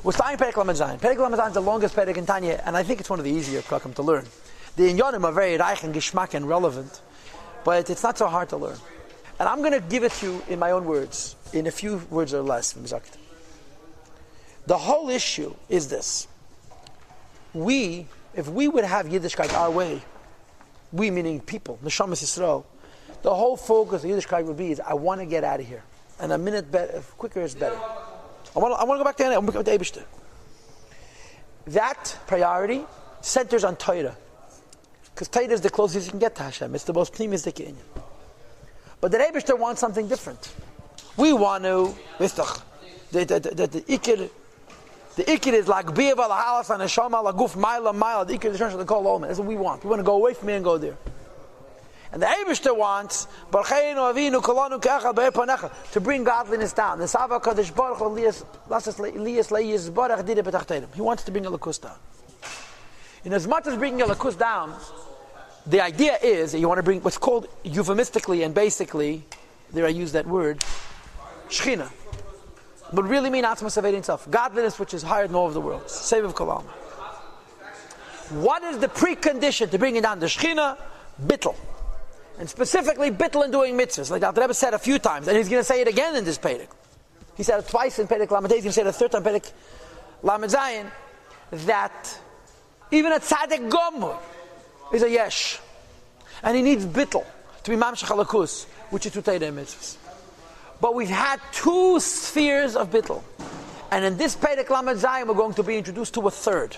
We're starting Perek Lamed Zayin. Perek Lamed Zayin is the longest Perek in Tanya, and I think it's one of the easier Prakim to learn. The Inyanim are very reich and geschmack and relevant, but it's not so hard to learn. And I'm going to give it to you in my own words, in a few words or less. The whole issue is this. If we would have Yiddishkeit our way, we meaning people, Neshamas Yisrael, the whole focus of Yiddishkeit would be is, I want to get out of here. And a minute quicker is better. I want to go back to Eibishter. That priority centers on Torah. Because Torah is the closest you can get to Hashem. It's the most pneumistic inyan. But the Eibishter wants something different. We want to, the ikir is like bi'eva lahalas and neshama laguf mila. The ikir is the kol omen. That's what we want. We want to go away from here and go there. And the Eibishter wants to bring godliness down. He wants to bring a lakus down. In as much as bringing a lakus down, the idea is that you want to bring what's called euphemistically and basically, there I use that word, Shechina. But really mean Atzmas Avein Sof. Godliness which is higher than all of the world. Save of Kolam. What is the precondition to bringing down the Shechina? Bittul. And specifically bittul in doing mitzvahs. Like the Rebbe said a few times, and he's going to say it again in this Perek. He said it twice in Perek Lamed. He's going to say it a third time in Perek Lamed Zayin, that even a tzaddik gomur is a yesh. And he needs bittul to be mamshach halakus, which is to take the mitzvahs. But we've had two spheres of bittul. And in this Perek Lamed Zayin, we're going to be introduced to a third.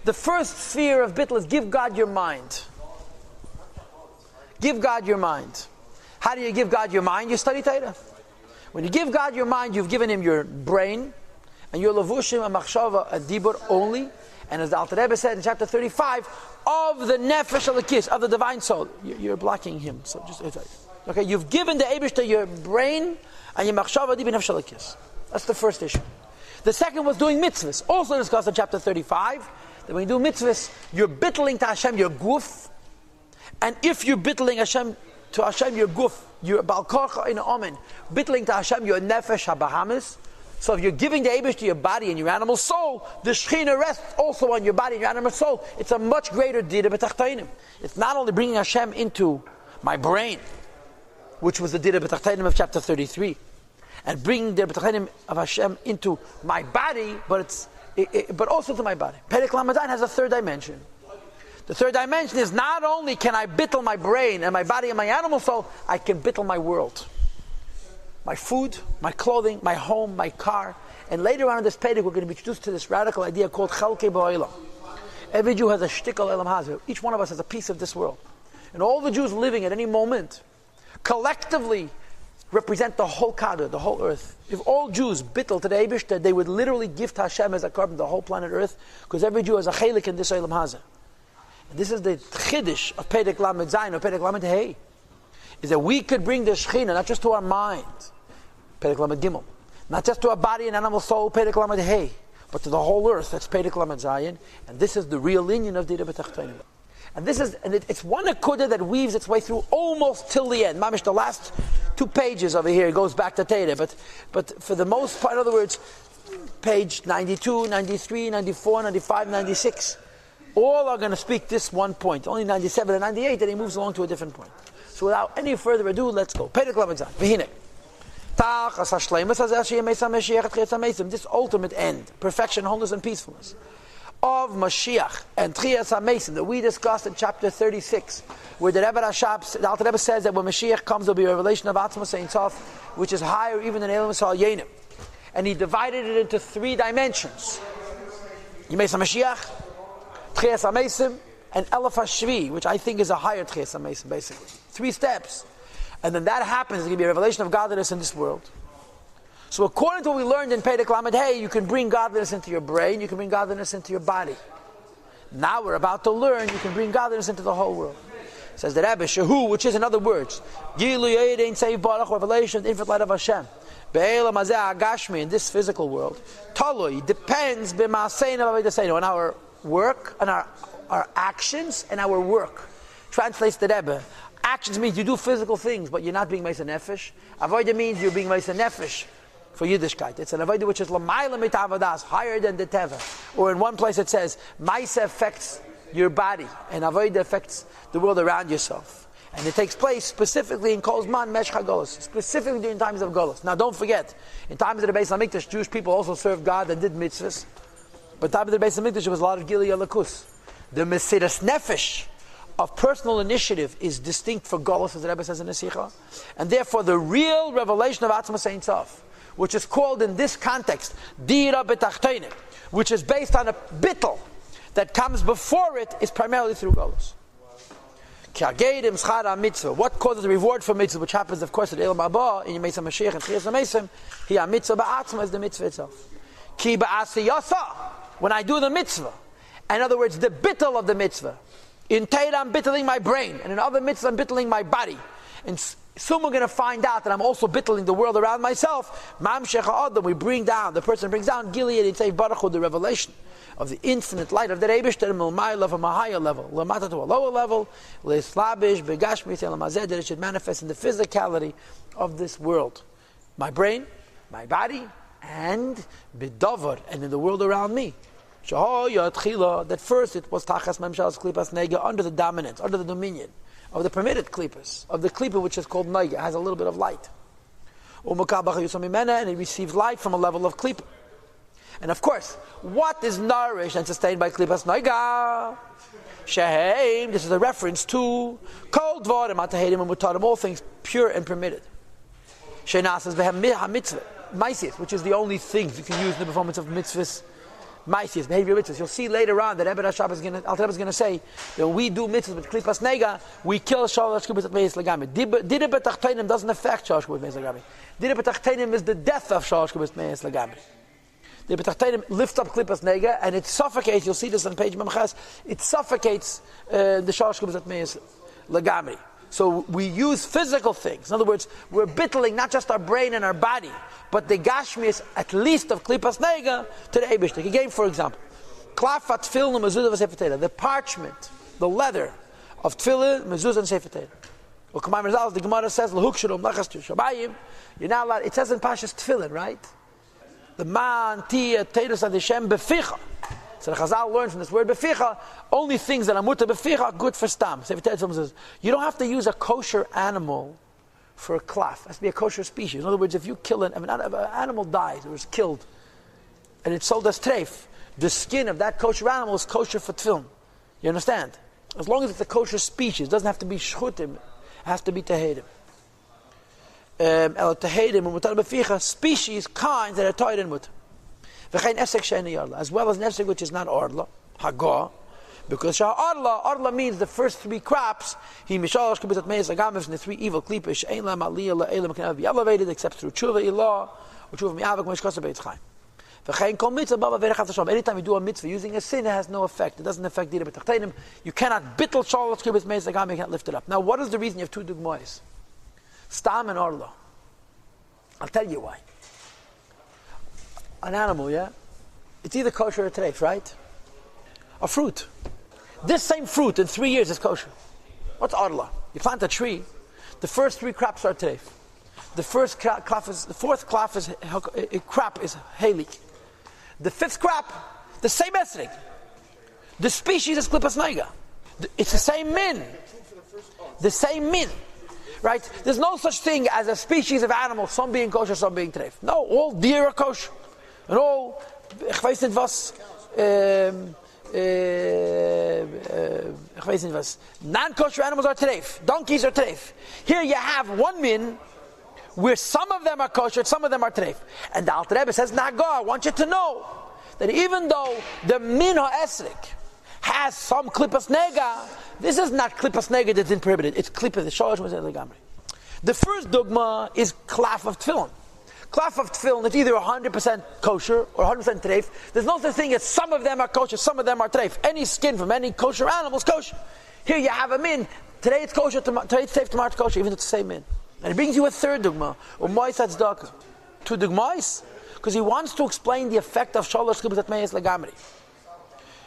The first sphere of bittul is give God your mind. Give God your mind. How do you give God your mind? You study Torah. When you give God your mind, you've given Him your brain, and your levushim, a machshava, a dibur only. And as the Alter Rebbe said in chapter 35, of the nefesh alakis, of the divine soul, you're blocking Him. So just okay, you've given the Eibishter your brain and your machshava, dibur, nefesh alakis. That's the first issue. The second was doing mitzvahs, also discussed in chapter 35. That when you do mitzvahs, you're bittling to Hashem your guf. And if you're bittling to Hashem your guf, you're balkorcha in omen, bittling to Hashem your nefesh habahamis. So if you're giving the Eibush to your body and your animal soul, the Shechina rests also on your body and your animal soul. It's a much greater dira b'tachtainim. It's not only bringing Hashem into my brain, which was the dira b'tachtainim of chapter 33, and bringing the b'tachtainim of Hashem into my body, but also to my body. Perek Lamed Zayin has a third dimension. The third dimension is not only can I bittle my brain and my body and my animal soul, I can bittle my world. My food, my clothing, my home, my car. And later on in this Perek, we're going to be introduced to this radical idea called Chalkei Ba'olam. Every Jew has a shtickle Elam Hazir. Each one of us has a piece of this world. And all the Jews living at any moment collectively represent the whole Kader, the whole earth. If all Jews bittle to the Eibishter, they would literally give to Hashem as a carbon the whole planet earth, because every Jew has a chelik in this Elam Hazir. And this is the chiddush of Perek Lamed Zayin or Perek Lamed Hey, is that we could bring the Shechina not just to our mind, Perek Lamed Gimel, not just to our body and animal soul, Perek Lamed Hey, but to the whole earth. That's Perek Lamed Zayin, and this is the real union of Dira B'Tachtainim. And it's one akudah that weaves its way through almost till the end. Mamish, the last 2 pages over here, it goes back to Torah, but for the most part, in other words, page 92, 93, 94, 95, 96. All are going to speak this one point. Only 97 and 98, then he moves along to a different point. So without any further ado, let's go. Perek Lamed Zayin. This ultimate end, perfection, wholeness, and peacefulness of Mashiach and Tchias HaMesim that we discussed in chapter 36, where the Alter Rebbe says that when Mashiach comes, there will be a revelation of Atzmas Ein Sof, which is higher even than Elam Yisrael Yenim. And he divided it into 3 dimensions. Yemei Mashiach, Tchias HaMesim, and Elef HaShvi, which I think is a higher Tchias HaMesim, basically. 3 steps. And then that happens, there's going to be a revelation of godliness in this world. So according to what we learned in Perek Lamed Hey, you can bring godliness into your brain, you can bring godliness into your body. Now we're about to learn, you can bring godliness into the whole world. Says the Rebbe, Shehu, which is in other words, Gilu Yedein Seiv Baruch, revelation of the infinite light of Hashem. Be'elam Hazeh Agashmi, in this physical world. Talui, depends b'ma'asein avaydasenu, on our work, on our actions and our work. Translates the Rebbe. Actions means you do physical things, but you're not being Meisa Nefesh. Avoida means you're being Meisa Nefesh, for Yiddishkeit. It's an avodah which is l'mayla mitavadas, higher than the teva. Or in one place it says, Maisa affects your body, and avodah affects the world around yourself. And it takes place specifically in Kol Zman Meshcha Golos, specifically during times of Golos. Now don't forget, in times of the Beis HaMikdash, Jewish people also served God and did mitzvahs. But in times of the Beis HaMikdash, there was a lot of Gili Alakus. The Mesiras Nefesh of personal initiative is distinct for Golos, as the Rebbe says in the Sikha. And therefore the real revelation of Atzmas Ein Sof, which is called in this context, Dira B'Tachtenim, which is based on a bittul that comes before it, is primarily through Golos. What causes the reward for mitzvah, which happens, of course, at Elam Abba, in Yemei Mashiach and Chiyas HaMesim, Hi mitzvah ba'atzma is the mitzvah itself. Ki ba'asiyasa, when I do the mitzvah, in other words, the bittul of the mitzvah, in Torah I'm bittling my brain, and in other mitzvahs I'm bittling my body, and soon we're going to find out that I'm also bittling the world around myself. Mam Shecha Adam, we bring down, the person brings down Gilead and say Baruch Hu, the revelation of the infinite light of the Eibishter, Milmayla from a higher level, Lamata to a lower level, Leislabish, Begashmi, Telamazed, that it should manifest in the physicality of this world. My brain, my body, and Bidavar, and in the world around me. That first it was Tachas Memshas Klipas Nega, under the dominance, under the dominion of the permitted klipas, of the klipa which is called Nega, has a little bit of light. And it receives light from a level of klipa. And of course, what is nourished and sustained by klipas Nega? Sheheim, this is a reference to Kol Dvarim Atahedim and Mutarim, all things pure and permitted. Sheinasas Behem HaMitzvah, Maisius, which is the only things you can use in the performance of mitzvahs. Maisius, behavior mitzvahs. You'll see later on that Rebbe Rashab is going to say that when we do mitzvahs with klipas nega, we kill shalosh klipas meis legami. Dira b'tachtenim doesn't affect shalosh klipas meis legami. Dira b'tachtenim is the death of shalosh klipas meis legami. Dira b'tachtenim lifts up klipas nega and it suffocates. You'll see this on page Memchas. It suffocates the shalosh klipas meis legami. So we use physical things. In other words, we're bittling not just our brain and our body, but the gashmis, at least of klipas nega, to the Eibishter. Again, for example, klafat tefillin mezuzah v'sefer, the parchment, the leather of tefillin, mezuzah and sefer Torah. The Gemara says, you're not allowed, it says in Pashas tefillin, right? The man, tia, teirus adishem beficha. So the Chazal learns from this word beficha, only things that are muta beficha are good for stam. Sefer Torah says, you don't have to use a kosher animal for a klaf. It has to be a kosher species. In other words, if you kill if an animal dies or is killed, and it's sold as treif, the skin of that kosher animal is kosher for tefillin. You understand? As long as it's a kosher species, it doesn't have to be shchutim, it has to be tehedim. Tehedim, mutar beficha, species, kinds that are tied in mutar. As well as nefsek which is not orla, hagah, because orla means the first three crops. He mishalosh kibbutz meis lagamis, and the three evil klipas ein lam aliyah la'elam can never be elevated except through tshuva ilah or tshuva mi'avik mishkasa beit chaim. V'chein kol mitzvah baba v'rechat Hashem. Anytime you do a mitzvah using a sin, it has no effect. It doesn't affect dira b'tachtenim. You cannot bittel shalosh kibbutz meis lagamis. You can't lift it up. Now, what is the reason you have two dugmois? Stam and orla. I'll tell you why. An animal, yeah? It's either kosher or treif, right? A fruit. This same fruit in 3 years is kosher. What's arla? You plant a tree, the first three crops are treif. The fourth crop is halik. The fifth crop, the same esrig. The species is klipas nega. It's the same min. The same min. Right? There's no such thing as a species of animal, some being kosher, some being treif. No, all deer are kosher. And all, ich weiß nicht was, non-kosher animals are treif. Donkeys are treif. Here you have one min, where some of them are kosher, some of them are treif. And the Alter Rebbe says, Nago, I want you to know that even though the min ha'esrik has some klipas nega, this is not klipas nega that's prohibited. It's klipas, the sholosh was legamri. The first dogma is klaf of tefillin. Klaf of tefillin, it's either 100% kosher or 100% treif. There's no such thing as some of them are kosher, some of them are treif. Any skin from any kosher animal is kosher. Here you have a min. Today it's kosher, today it's treif, tomorrow it's kosher, even if it's the same min. And it brings you a third dogma, or mois tzedakah. Two dogmas, because he wants to explain the effect of shalosh kibbutz meis legamri.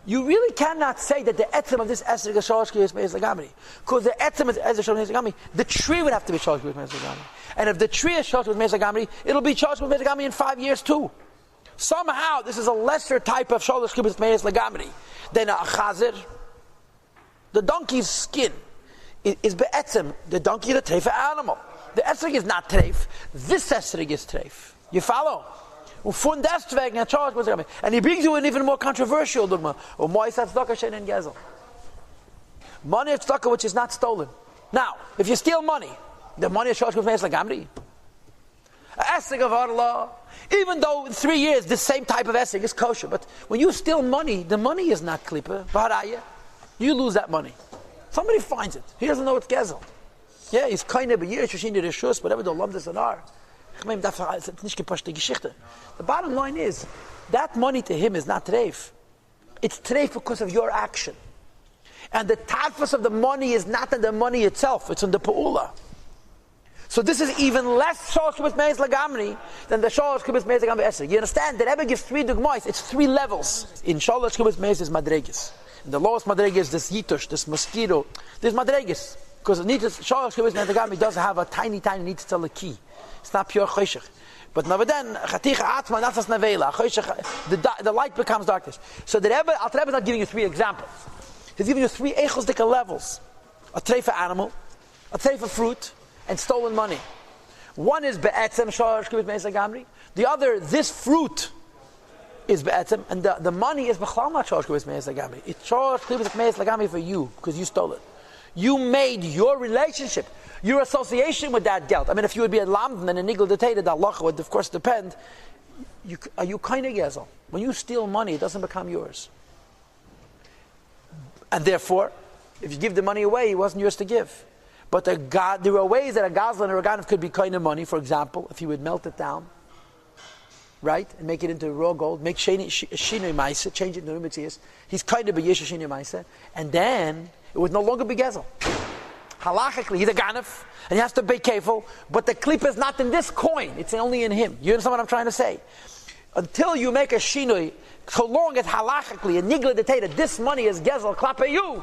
you really cannot say that the etzem of this esrog is shalosh kriyas meis lagamri, because the etzem of esrog meis lagamri, the tree would have to be shalosh kriyas meis lagamri, and if the tree is shalosh meis lagamri, it'll be shalosh kriyas meis lagamri in 5 years too. Somehow, this is a lesser type of shalosh kriyas meis lagamri than a chazir. The donkey's skin is be'etzem. The donkey is a treif animal. The esrog is not treif. This esrog is treif. You follow? And he brings you an even more controversial dogma. Money of tzedakah which is not stolen. Now, if you steal money, the money is shalosh kriyas meis lagamri. Esrog of Allah, even though in 3 years this same type of esrog is kosher, but when you steal money, the money is not klipa. You lose that money. Somebody finds it. He doesn't know it's gezel. Yeah, he's kind of a year, whatever the lamdas Adar. The bottom line is, that money to him is not treif. It's treif because of your action. And the tafas of the money is not in the money itself, it's in the pa'ula. So this is even less shalosh kriyas meis lagamri than the shalosh kriyas meis lagamri esrog. You understand? The Rebbe gives 3 dugmais. It's 3 levels. In shalosh kriyas meis is madregis. And the lowest madrega is this yitush, this mosquito. There's madregas. Because shalosh kriyas meis lagamri does have a tiny nitzitza key. It's not pure choshech. But then, chaticha atma, that's nevela. The light becomes darkness. So the Rebbe, Alter Rebbe is not giving you 3 examples. He's giving you 3 echosdika levels. A treifa animal, a treifa fruit, and stolen money. One is be'etzem shalosh kriyas meis lagamri. The other, this fruit, is be'etzem, and the money is b'chlal not shalosh kriyas meis lagamri. It's shalosh kriyas meis lagamri for you, because you stole it. You made your relationship, your association with that dealt. I mean, if you would be a lamdan and a nigel detated, that halacha would of course depend. Are you kind of gezel? When you steal money, it doesn't become yours. And therefore, if you give the money away, it wasn't yours to give. But there are ways that a gazlan or a ganav could be kind of money. For example, if you would melt it down, right, and make it into raw gold, make shinoi maisa, change it into rumitzias. He's kind of a yesha shinoi maisa, and then it would no longer be gezel. Halachically, he's a ganav, and he has to be careful. But the klip is not in this coin; it's only in him. You understand what I'm trying to say? Until you make a shinoi, so long as halachically a nigla detated, this money is gezel klape you.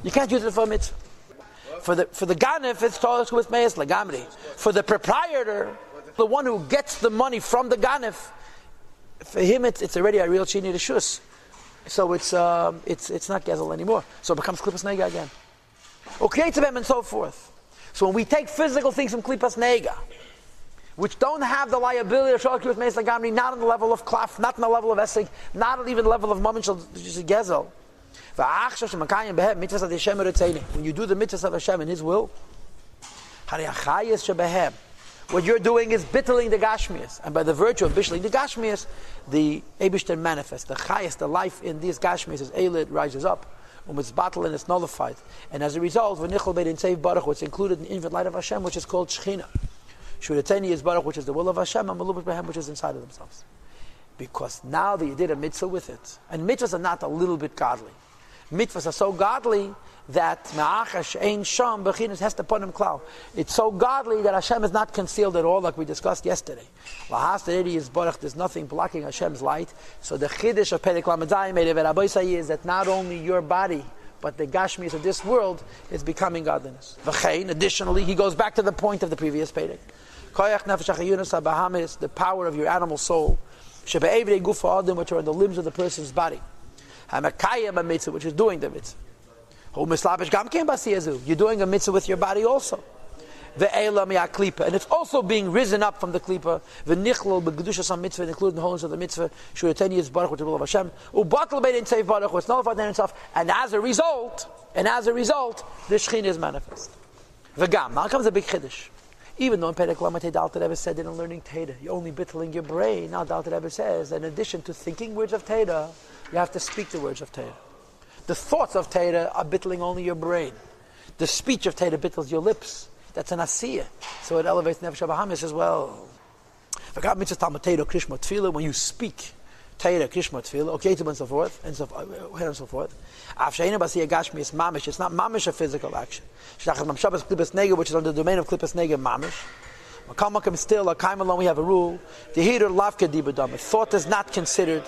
You can't use it for a mitzvah. For the ganav, it's shalosh kriyas meis lagamri. For the proprietor, the one who gets the money from the ganav, for him it's already a real shini reshus. So it's not gezel anymore. So it becomes klipas nega again. Okay, to them and so forth. So when we take physical things from klipas nega, which don't have the liability of shalosh kriyas meis lagamri, not on the level of klaf, not on the level of esig, not on even the level of mammon shel gezel. When you do the mitzvahs of Hashem in His will, what you're doing is bittling the gashmias, and by the virtue of bittling the gashmias, the Eibishter manifests. The chayas, the life in these gashmias, is elid, rises up, it's battle and it's nullified, and as a result, v'nichol bein tzev baruch, what's included in the infinite light of Hashem, which is called Shechina. Shurateni is baruch, which is the will of Hashem, and malubas behem, which is inside of themselves. Because now that you did a mitzvah with it, and mitzvahs are not a little bit godly. Mitzvahs are so godly that ma'achash ein sham b'chinas has to put him klal. It's so godly that Hashem is not concealed at all, like we discussed yesterday. Lahas is baruch. There's nothing blocking Hashem's light. So the chiddush of Perek Lamed Zayin is that not only your body, but the gashmis of this world is becoming godliness. V'chein, additionally, he goes back to the point of the previous Perek. Koyach nefesh hachayunas habahamis, the power of your animal soul, shebe'evrei gufa adam, which are in the limbs of the person's body. Hamakayim a mitzvah, which is doing the mitzvah. You're doing a mitzvah with your body also. And it's also being risen up from the klipa. Including the holiness of the mitzvah. Is baruch, which is the will of Hashem. It's nullified in itself. And as a result, the Shechina is manifest. Now comes a big chiddush. Even though in Perek Lamed the Alter Rebbe said in learning Teda, you're only bittling your brain. Now the Alter Rebbe says, in addition to thinking words of Teda, you have to speak the words of Teda. The thoughts of Teda are bittling only your brain. The speech of Teda bittles your lips. That's an asiyah. So it elevates Nefesh HaBahamis as well. When you speak Teda, Krishma, Tefillah, okay, and so forth, and so forth. It's not mamish a physical action. Which is on the domain of klipas nega mamish. Still, a kaim alone, we have a rule. The heater lavka dibadam. Thought is not considered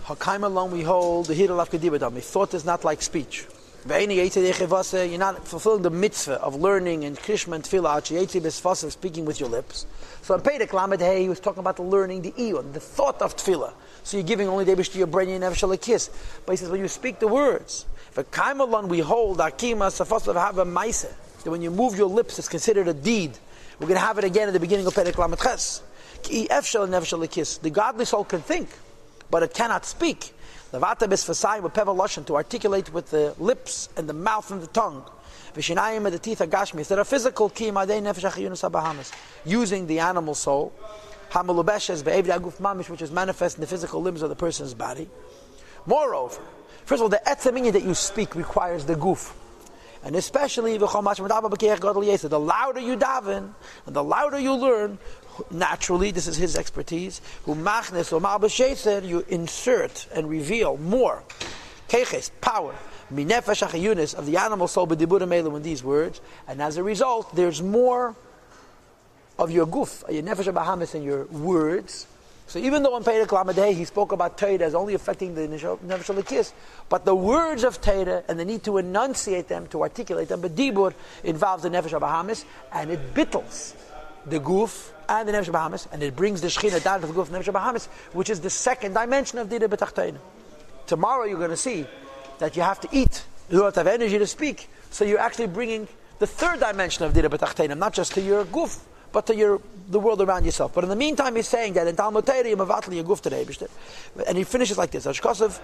Hakaim alone we hold the hidul afkedibadam. Thought is not like speech. You're not fulfilling the mitzvah of learning and krishma and tefillah, speaking with your lips. So in Perek Lamed Hey, he was talking about the learning, the iyun, the thought of tefillah. So you're giving only debish to your brain, you never shall kiss. But he says, when you speak the words, Hakaim alone we hold akima safasav have a maise. That when you move your lips, it's considered a deed. We're going to have it again at the beginning of Perek Lamed Ches. The godly soul can think, but it cannot speak. To articulate with the lips and the mouth and the tongue. And the teeth are gashmis that are physical, using the animal soul, which is manifest in the physical limbs of the person's body. Moreover, first of all, the etzeminya that you speak requires the guf. And especially the louder you daven and the louder you learn, naturally, this is his expertise, you insert and reveal more power of the animal soul in these words, and as a result there's more of your guf, your nefesh bahamis in your words. So even though in Perek Lamed Hey he spoke about Torah as only affecting the nefesh l'kis, but the words of Torah and the need to enunciate them, to articulate them, but dibur involves the nefesh bahamis, and it bittles the guf and the nefesh bahamis, and it brings the shechina down to the guf and nefesh bahamis, which is the second dimension of dira b'tachteina. Tomorrow you're going to see that you have to eat in order to have energy to speak. So you're actually bringing the third dimension of dira b'tachteina, not just to your guf, but to the world around yourself. But in the meantime, he's saying that in Talmud Torah, you mavatli your guf to the Eibishter. And he finishes like this: the pasuk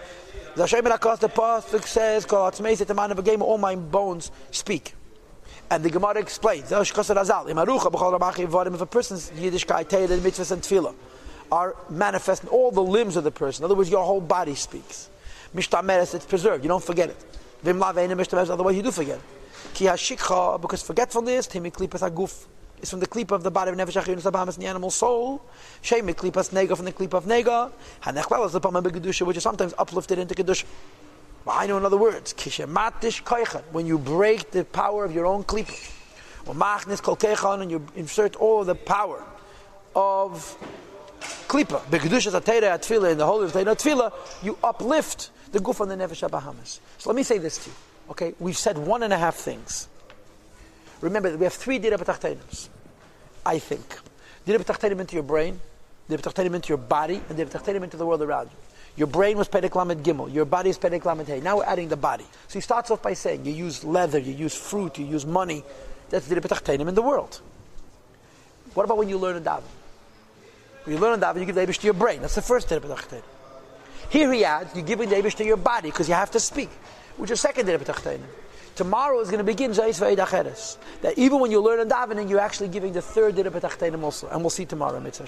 says, "All my bones speak." And the Gemara explains, if a person's Yiddishkeit, Torah, mitzvahs, and tefillah are manifest in all the limbs of the person, in other words, your whole body speaks. Mishtameres, it's preserved, you don't forget it. Otherwise you do forget it. Because forgetfulness, is from the klipa of the body of nefesh achiyun sabahamas in the animal soul. Shemi klipas nega from the klipa of nega. Hanechvel is the pama begedusha, which is sometimes uplifted into kedusha. I know in other words, kishematish koichan, when you break the power of your own klipa, or machnis kol keichan, and you insert all of the power of klipa, begedusha tatera atfila, in the holy of tatera atfila, you uplift the guf on the nefesh bahamas. So let me say this to you. Okay, we've said 1.5 things. Remember that we have 3 dira b'tachtenim, I think. Dira b'tachtenim into your brain, dira b'tachtenim into your body, and dira b'tachtenim into the world around you. Your brain was Perek Lamed Gimel, your body is Perek Lamed Hey. Now we're adding the body. So he starts off by saying, you use leather, you use fruit, you use money. That's dira b'tachtenim in the world. What about when you learn a daven? When you learn a daven, you give the Eibush to your brain. That's the first dira b'tachtenim. Here he adds, you're giving the Eibush to your body, because you have to speak, which is second dira b'tachtenim. Tomorrow is going to begin Zayis V'Eid Acheres. That even when you learn a davening, you're actually giving the third dira b'tachtenim also. And we'll see tomorrow, Mitzvah.